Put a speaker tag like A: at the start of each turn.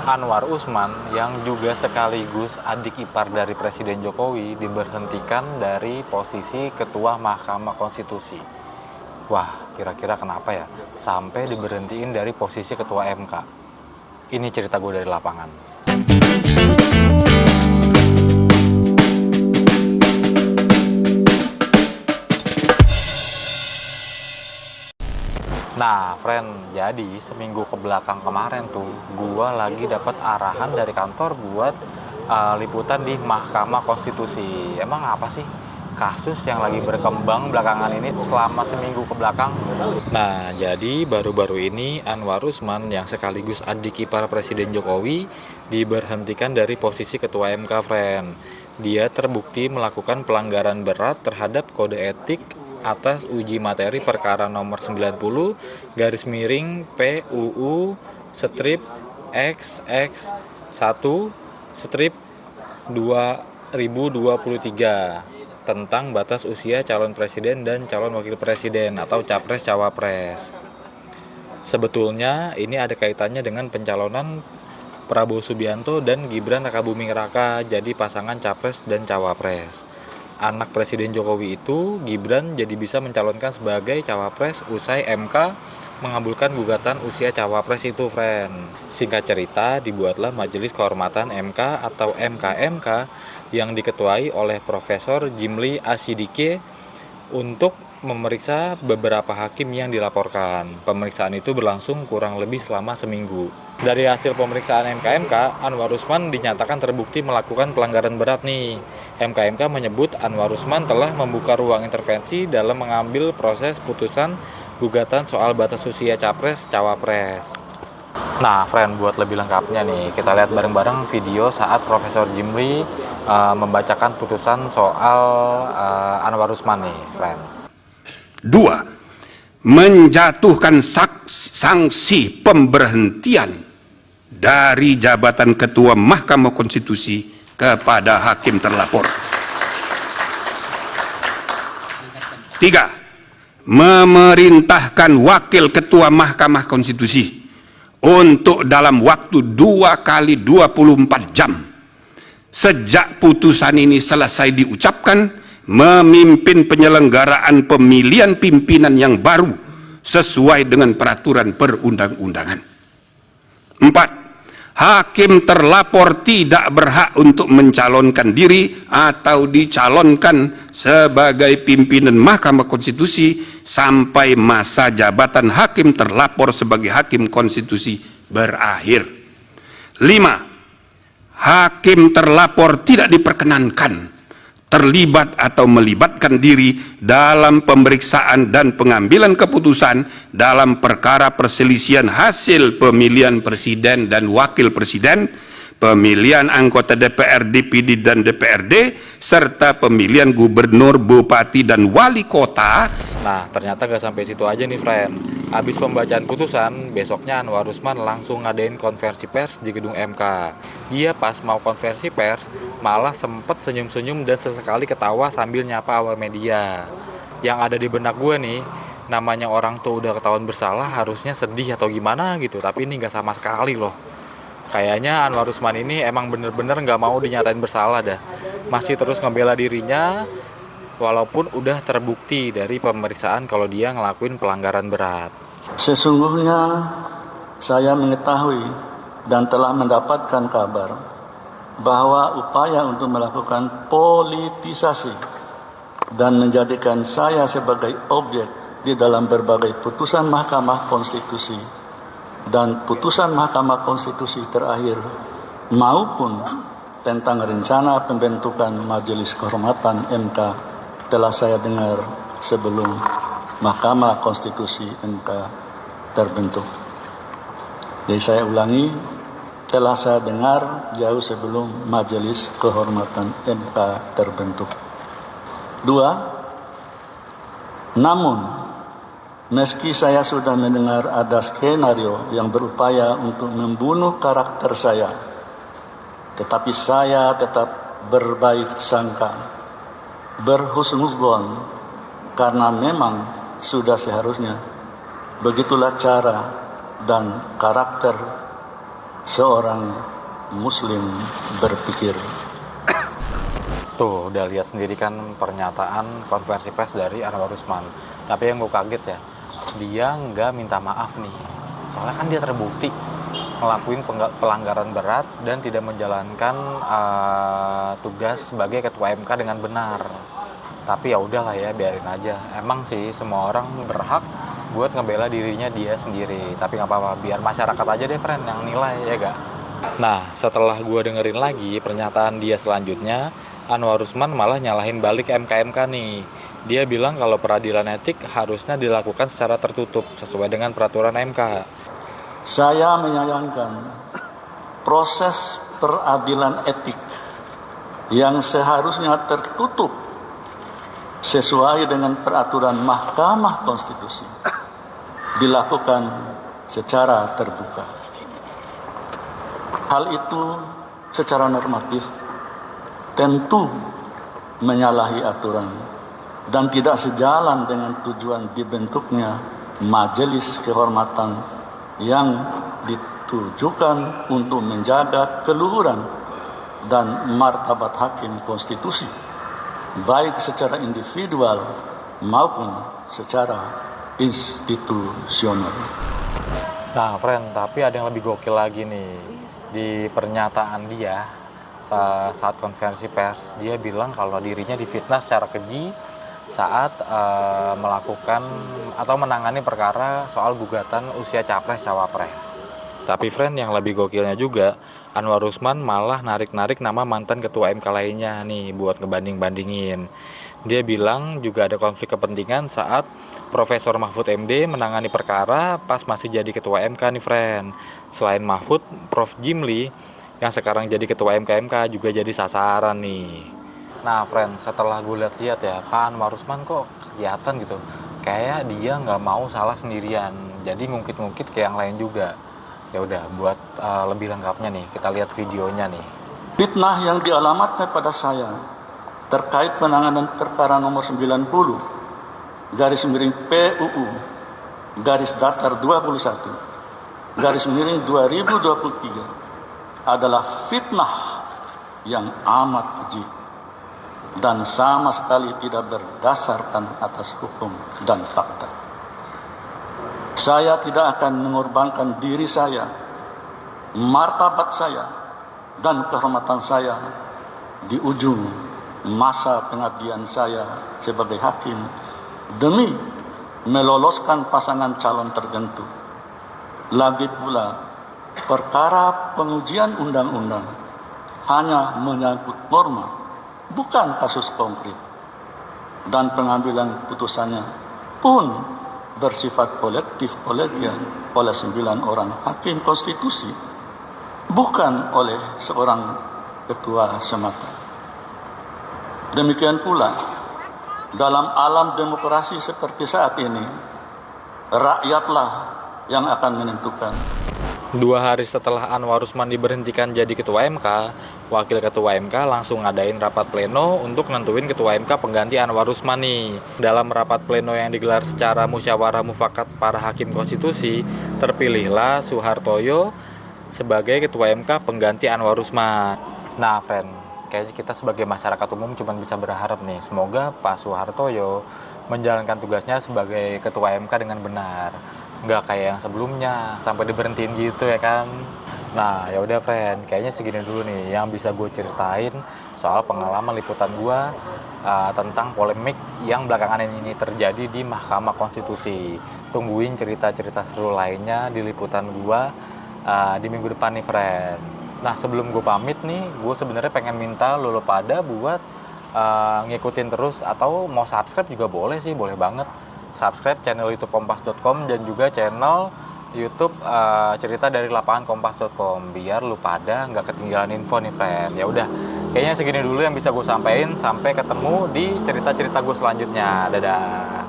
A: Anwar Usman yang juga sekaligus adik ipar dari Presiden Jokowi diberhentikan dari posisi Ketua Mahkamah Konstitusi. Wah, kira-kira kenapa ya sampai diberhentiin dari posisi Ketua MK? Ini cerita gue dari lapangan. Nah, friend, jadi seminggu ke belakang kemarin tuh, gua lagi dapat arahan dari kantor buat liputan di Mahkamah Konstitusi. Emang apa sih kasus yang lagi berkembang belakangan ini selama seminggu ke belakang? Nah, jadi baru-baru ini Anwar Usman yang sekaligus adik ipar Presiden Jokowi diberhentikan dari posisi Ketua MK, friend. Dia terbukti melakukan pelanggaran berat terhadap kode etik atas uji materi perkara nomor 90 garis miring PUU strip XX 1 strip 2023 tentang batas usia calon presiden dan calon wakil presiden atau capres cawapres. Sebetulnya ini ada kaitannya dengan pencalonan Prabowo Subianto dan Gibran Rakabuming Raka jadi pasangan capres dan cawapres. Anak Presiden Jokowi itu, Gibran jadi bisa mencalonkan sebagai cawapres usai MK mengabulkan gugatan usia cawapres itu, friend. Singkat cerita, dibuatlah Majelis Kehormatan MK atau MKMK yang diketuai oleh Profesor Jimli Asidike untuk memeriksa beberapa hakim yang dilaporkan. Pemeriksaan itu berlangsung kurang lebih selama seminggu. Dari hasil pemeriksaan MKMK, Anwar Usman dinyatakan terbukti melakukan pelanggaran berat nih. MKMK menyebut Anwar Usman telah membuka ruang intervensi dalam mengambil proses putusan gugatan soal batas usia capres-cawapres. Nah, friend, buat lebih lengkapnya nih, kita lihat bareng-bareng video saat Profesor Jimli membacakan putusan soal Anwar Usman nih, friend.
B: 2. Menjatuhkan sanksi pemberhentian dari jabatan Ketua Mahkamah Konstitusi kepada hakim terlapor. 3. Memerintahkan Wakil Ketua Mahkamah Konstitusi untuk dalam waktu 2 kali 24 jam sejak putusan ini selesai diucapkan memimpin penyelenggaraan pemilihan pimpinan yang baru sesuai dengan peraturan perundang-undangan. 4. Hakim terlapor tidak berhak untuk mencalonkan diri atau dicalonkan sebagai pimpinan Mahkamah Konstitusi sampai masa jabatan hakim terlapor sebagai hakim konstitusi berakhir. 5. Hakim terlapor tidak diperkenankan terlibat atau melibatkan diri dalam pemeriksaan dan pengambilan keputusan dalam perkara perselisihan hasil pemilihan presiden dan wakil presiden, pemilian anggota DPR, DPD, dan DPRD, serta pemilihan gubernur, bupati, dan wali kota.
A: Nah, ternyata gak sampai situ aja nih, friend. Habis pembacaan putusan, besoknya Anwar Usman langsung ngadain konversi pers di gedung MK. Dia pas mau konversi pers, malah sempet senyum-senyum dan sesekali ketawa sambil nyapa awak media. Yang ada di benak gue nih, namanya orang tuh udah ketahuan bersalah harusnya sedih atau gimana gitu, tapi ini gak sama sekali loh. Kayaknya Anwar Usman ini emang bener-bener gak mau dinyatain bersalah dah. Masih terus ngebela dirinya, walaupun udah terbukti dari pemeriksaan kalau dia ngelakuin pelanggaran berat.
C: Sesungguhnya saya mengetahui dan telah mendapatkan kabar bahwa upaya untuk melakukan politisasi dan menjadikan saya sebagai objek di dalam berbagai putusan Mahkamah Konstitusi dan putusan Mahkamah Konstitusi terakhir maupun tentang rencana pembentukan Majelis Kehormatan MK telah saya dengar sebelum Mahkamah Konstitusi MK terbentuk. Jadi saya ulangi, telah saya dengar jauh sebelum Majelis Kehormatan MK terbentuk. 2. Namun, meski saya sudah mendengar ada skenario yang berupaya untuk membunuh karakter saya, tetapi saya tetap berbaik sangka, berhusnudzon, karena memang sudah seharusnya begitulah cara dan karakter seorang Muslim berpikir.
A: Tuh, udah lihat sendiri kan pernyataan konversi pers dari Anwar Usman. Tapi yang gue kaget ya, dia nggak minta maaf nih. Soalnya kan dia terbukti ngelakuin pelanggaran berat dan tidak menjalankan tugas sebagai ketua MK dengan benar. Tapi ya udahlah ya, biarin aja. Emang sih semua orang berhak buat ngebela dirinya dia sendiri. Tapi nggak apa-apa, biar masyarakat aja deh friend yang nilai, ya gak? Nah, setelah gue dengerin lagi pernyataan dia selanjutnya, Anwar Usman malah nyalahin balik MK-MK nih. Dia bilang kalau peradilan etik harusnya dilakukan secara tertutup sesuai dengan peraturan MK.
C: Saya menyayangkan proses peradilan etik yang seharusnya tertutup sesuai dengan peraturan Mahkamah Konstitusi dilakukan secara terbuka. Hal itu secara normatif tentu menyalahi aturan dan tidak sejalan dengan tujuan dibentuknya majelis kehormatan yang ditujukan untuk menjaga keluhuran dan martabat hakim konstitusi, baik secara individual maupun secara institusional.
A: Nah, friend, tapi ada yang lebih gokil lagi nih. Di pernyataan dia saat konferensi pers, dia bilang kalau dirinya difitnah secara keji saat melakukan atau menangani perkara soal gugatan usia capres-cawapres. Tapi friend, yang lebih gokilnya juga, Anwar Usman malah narik-narik nama mantan ketua MK lainnya nih buat ngebanding-bandingin. Dia bilang juga ada konflik kepentingan saat Profesor Mahfud MD menangani perkara pas masih jadi ketua MK nih friend. Selain Mahfud, Prof. Jimli yang sekarang jadi ketua MK juga jadi sasaran nih. Nah friend, setelah gue lihat-lihat ya, Pak Anwar Usman kok kelihatan gitu kayak dia nggak mau salah sendirian, jadi ngungkit-ngungkit ke yang lain juga. Ya udah, buat lebih lengkapnya nih kita lihat videonya nih.
C: Fitnah yang dialamatkan pada saya terkait penanganan perkara nomor 90 garis miring PUU garis datar 21 garis miring 2023 adalah fitnah yang amat keji dan sama sekali tidak berdasarkan atas hukum dan fakta. Saya tidak akan mengorbankan diri saya, martabat saya, dan kehormatan saya di ujung masa pengabdian saya sebagai hakim demi meloloskan pasangan calon tertentu. Lagi pula, perkara pengujian undang-undang hanya menyangkut norma, bukan kasus konkret. Dan pengambilan putusannya pun bersifat kolektif kolegial oleh 9 orang hakim konstitusi, bukan oleh seorang ketua semata. Demikian pula, dalam alam demokrasi seperti saat ini, rakyatlah yang akan menentukan.
A: 2 hari setelah Anwar Usman diberhentikan jadi ketua MK, wakil ketua MK langsung ngadain rapat pleno untuk nentuin ketua MK pengganti Anwar Usman nih. Dalam rapat pleno yang digelar secara musyawarah mufakat para hakim konstitusi, terpilihlah Soehartoyo sebagai ketua MK pengganti Anwar Usman. Nah friend, kayaknya kita sebagai masyarakat umum cuma bisa berharap nih, semoga Pak Soehartoyo menjalankan tugasnya sebagai ketua MK dengan benar, nggak kayak yang sebelumnya sampai diberhentiin gitu ya kan. Nah ya udah friend, kayaknya segini dulu nih yang bisa gue ceritain soal pengalaman liputan gue tentang polemik yang belakangan ini terjadi di Mahkamah Konstitusi. Tungguin cerita-cerita seru lainnya di liputan gue di minggu depan nih friend. Nah sebelum gue pamit nih, gue sebenarnya pengen minta lo pada buat ngikutin terus, atau mau subscribe juga boleh sih, boleh banget. Subscribe channel YouTube kompas.com dan juga channel YouTube cerita dari lapangan kompas.com biar lu pada nggak ketinggalan info nih friend. Ya udah, kayaknya segini dulu yang bisa gue sampaikan. Sampai ketemu di cerita-cerita gue selanjutnya. Dadah.